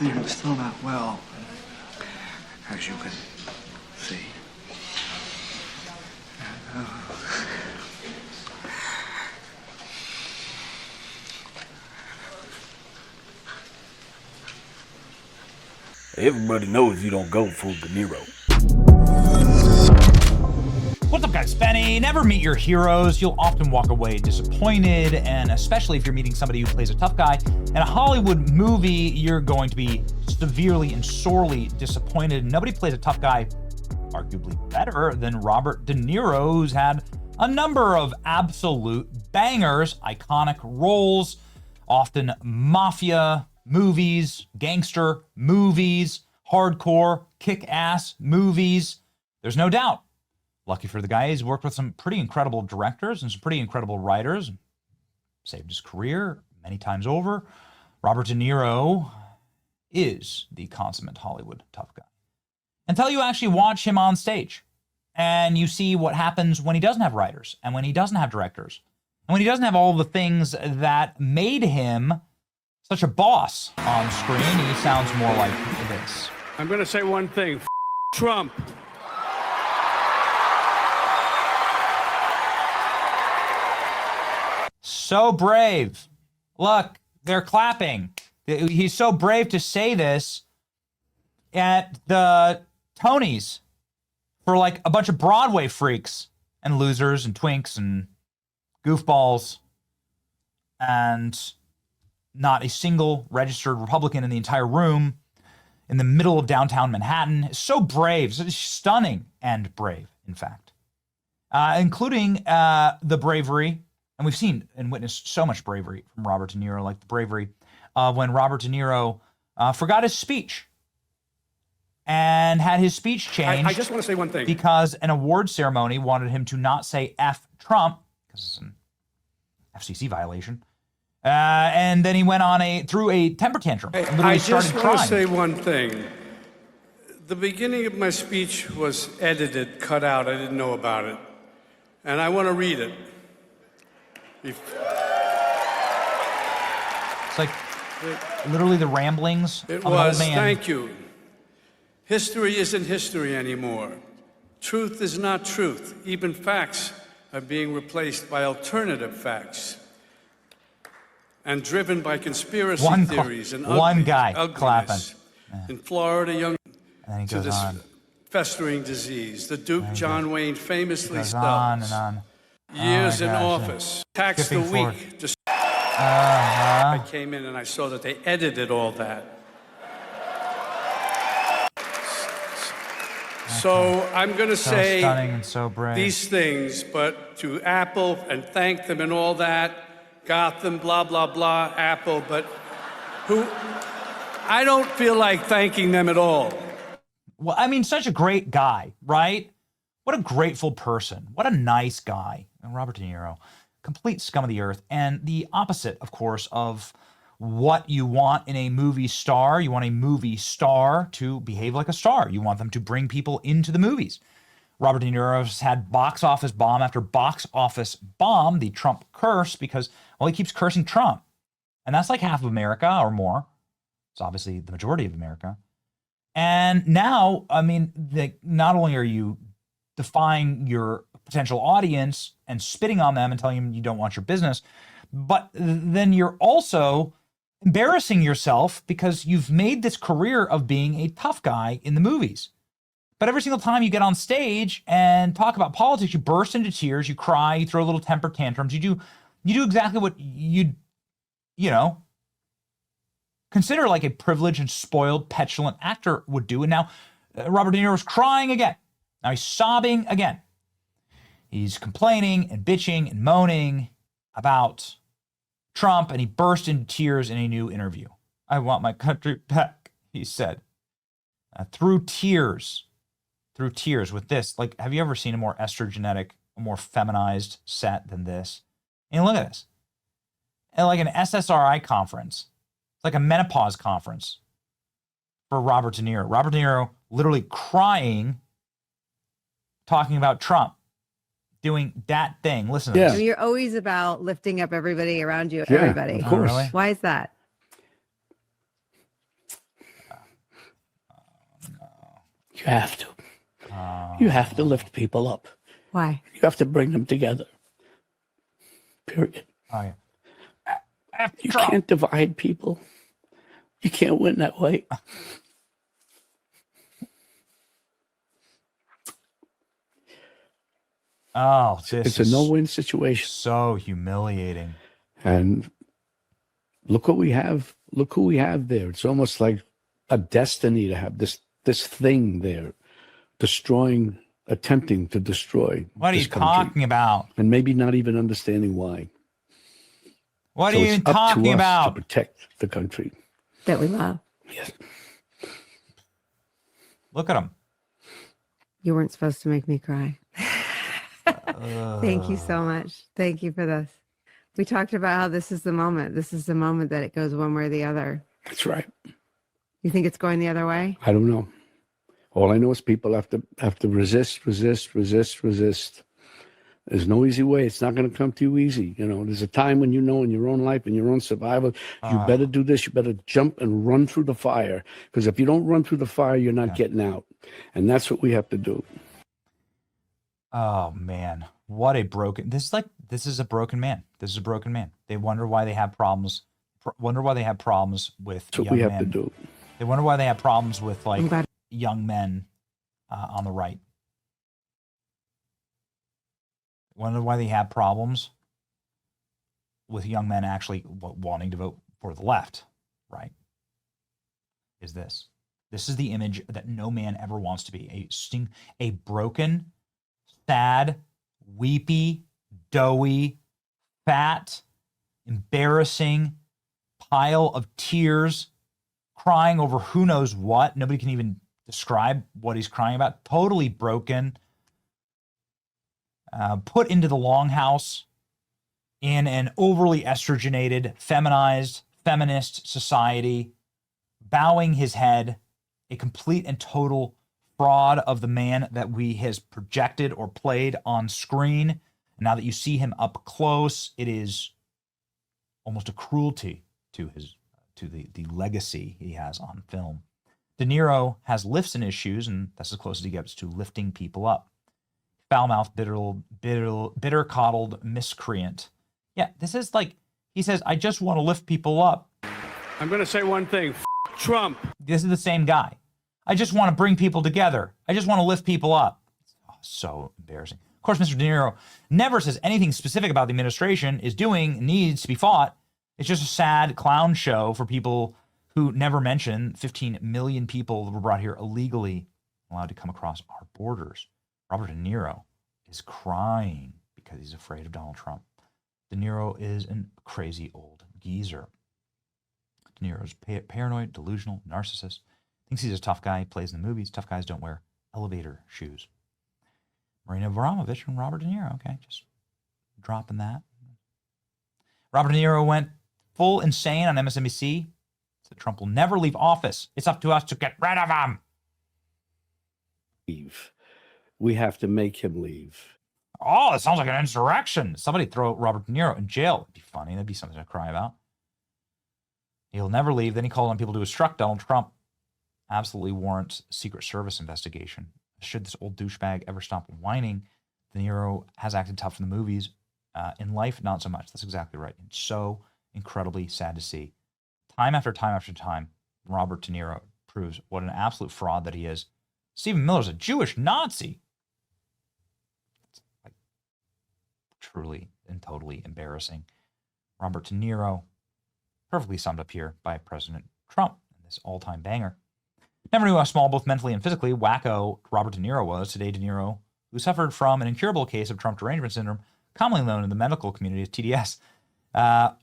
I'm still not well, as you can see. Everybody knows you don't go full De Niro. What's up, guys? Benny. Never meet your heroes. You'll often walk away disappointed, and especially if you're meeting somebody who plays a tough guy. In a Hollywood movie, you're going to be severely and sorely disappointed. Nobody plays a tough guy arguably better than Robert De Niro, who's had a number of absolute bangers, iconic roles, often mafia movies, gangster movies, hardcore, kick-ass movies. There's no doubt. Lucky for the guy, he's worked with some pretty incredible directors and some pretty incredible writers. Saved his career many times over. Robert De Niro is the consummate Hollywood tough guy. Until you actually watch him on stage and you see what happens when he doesn't have writers and when he doesn't have directors and when he doesn't have all the things that made him such a boss on screen, he sounds more like this. I'm going to say one thing. Trump. So brave. Look, they're clapping. He's so brave to say this at the Tonys for like a bunch of Broadway freaks and losers and twinks and goofballs and not a single registered Republican in the entire room in the middle of downtown Manhattan. So brave, so stunning and brave, in fact, including the bravery. And we've seen and witnessed so much bravery from Robert De Niro, like the bravery when Robert De Niro forgot his speech and had his speech changed. I just want to say one thing. Because an award ceremony wanted him to not say F Trump, because it's an FCC violation. And then he went on through a temper tantrum. I just want to say one thing. The beginning of my speech was edited, cut out. I didn't know about it. And I want to read it. It's like literally the ramblings of an old man. Thank you. History isn't history anymore. Truth is not truth. Even facts are being replaced by alternative facts and driven by conspiracy theories and one guy clapping. In Florida, young and then he to goes this on. Festering disease. The Duke John Wayne famously Goes spells. on and on. Years Oh in my gosh, office. Tax the forward. week. Just I came in and I saw that they edited all that. So I'm going to So say stunning and so brave. these things, but to Apple and thank them and all that, Gotham, blah, blah, blah, Apple, but I don't feel like thanking them at all. Well, I mean, such a great guy, right? What a grateful person. What a nice guy. And Robert De Niro, complete scum of the earth. And the opposite, of course, of what you want in a movie star. You want a movie star to behave like a star. You want them to bring people into the movies. Robert De Niro has had box office bomb after box office bomb, the Trump curse, because, well, he keeps cursing Trump. And that's like half of America or more. It's obviously the majority of America. And now, I mean, not only are you defying your potential audience and spitting on them and telling them you don't want your business, but then you're also embarrassing yourself because you've made this career of being a tough guy in the movies. But every single time you get on stage and talk about politics, you burst into tears, you cry, you throw little temper tantrums, you do exactly what you consider like a privileged and spoiled, petulant actor would do. And now Robert De Niro is crying again. Now he's sobbing again. He's complaining and bitching and moaning about Trump, and he burst into tears in a new interview. I want my country back, he said. Through tears with this. Like, have you ever seen a more estrogenic, a more feminized set than this? And look at this. And like an SSRI conference. It's like a menopause conference for Robert De Niro. Robert De Niro literally crying, talking about Trump, doing that thing. Listen to this. You're always about lifting up everybody around you, everybody. Of course. Really? Why is that? You have to. You have to lift people up. Why? You have to bring them together. Period. Oh, yeah. You can't divide people. You can't win that way. Oh, It's a no-win situation. So humiliating. And look what we have. Look who we have there. It's almost like a destiny to have this thing there, attempting to destroy. What are you this country. talking about? And maybe not even understanding why. What So are you it's even up talking to us about? to protect the country. That we love. Yes. Look at him. You weren't supposed to make me cry. Thank you so much. Thank you for this. We talked about how this is the moment. This is the moment that it goes one way or the other. That's right. You think it's going the other way? I don't know. All I know is people have to resist. There's no easy way. It's not going to come to you easy. You know, there's a time when you know in your own life, in your own survival, you better do this. You better jump and run through the fire. Because if you don't run through the fire, you're not getting out. And that's what we have to do. Oh man, what a broken! This is a broken man. This is a broken man. They wonder why they have problems. Wonder why they have problems with That's what young we have men. to do. They wonder why they have problems with I'm glad- young men on the right. Wonder why they have problems with young men actually wanting to vote for the left, right? Is this? This is the image that no man ever wants to be. A broken, sad, weepy, doughy, fat, embarrassing pile of tears, crying over who knows what. Nobody can even describe what he's crying about. Totally broken. Put into the longhouse in an overly estrogenated, feminized, feminist society, bowing his head, a complete and total fraud of the man that we has projected or played on screen. And now that you see him up close, it is almost a cruelty to the legacy he has on film. De Niro has lifts in his shoes, and that's as close as he gets to lifting people up. Foul-mouthed, bitter, coddled miscreant. Yeah, this is like, he says, I just want to lift people up. I'm going to say one thing. Trump. This is the same guy. I just want to bring people together. I just want to lift people up. Oh, so embarrassing. Of course, Mr. De Niro never says anything specific about the administration is doing, needs to be fought. It's just a sad clown show for people who never mention 15 million people that were brought here illegally, allowed to come across our borders. Robert De Niro is crying because he's afraid of Donald Trump. De Niro is a crazy old geezer. De Niro's paranoid, delusional, narcissist. Thinks he's a tough guy. He plays in the movies. Tough guys don't wear elevator shoes. Marina Abramovich and Robert De Niro. Okay, just dropping that. Robert De Niro went full insane on MSNBC. Said Trump will never leave office. It's up to us to get rid of him. We have to make him leave. Oh, it sounds like an insurrection. Somebody throw Robert De Niro in jail. It'd be funny. That'd be something to cry about. He'll never leave. Then he called on people to instruct Donald Trump. Absolutely warrants Secret Service investigation. Should this old douchebag ever stop whining? De Niro has acted tough in the movies. In life, not so much. That's exactly right. It's so incredibly sad to see. Time after time after time, Robert De Niro proves what an absolute fraud that he is. Stephen Miller's a Jewish Nazi. It's like truly and totally embarrassing. Robert De Niro, perfectly summed up here by President Trump in this all-time banger. Never knew how small, both mentally and physically, wacko Robert De Niro was. Today, De Niro, who suffered from an incurable case of Trump derangement syndrome, commonly known in the medical community as TDS,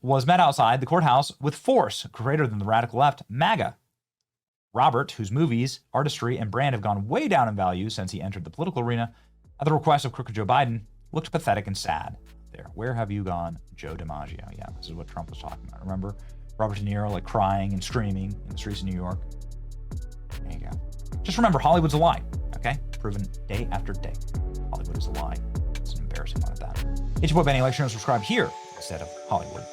was met outside the courthouse with force greater than the radical left, MAGA. Robert, whose movies, artistry, and brand have gone way down in value since he entered the political arena, at the request of crooked Joe Biden, looked pathetic and sad. There, where have you gone, Joe DiMaggio? Yeah, this is what Trump was talking about. Remember Robert De Niro like crying and screaming in the streets of New York? There you go. Just remember, Hollywood's a lie, okay? Proven day after day. Hollywood is a lie. It's an embarrassing one at that. It's your boy Benny. Like, share, and subscribe here instead of Hollywood.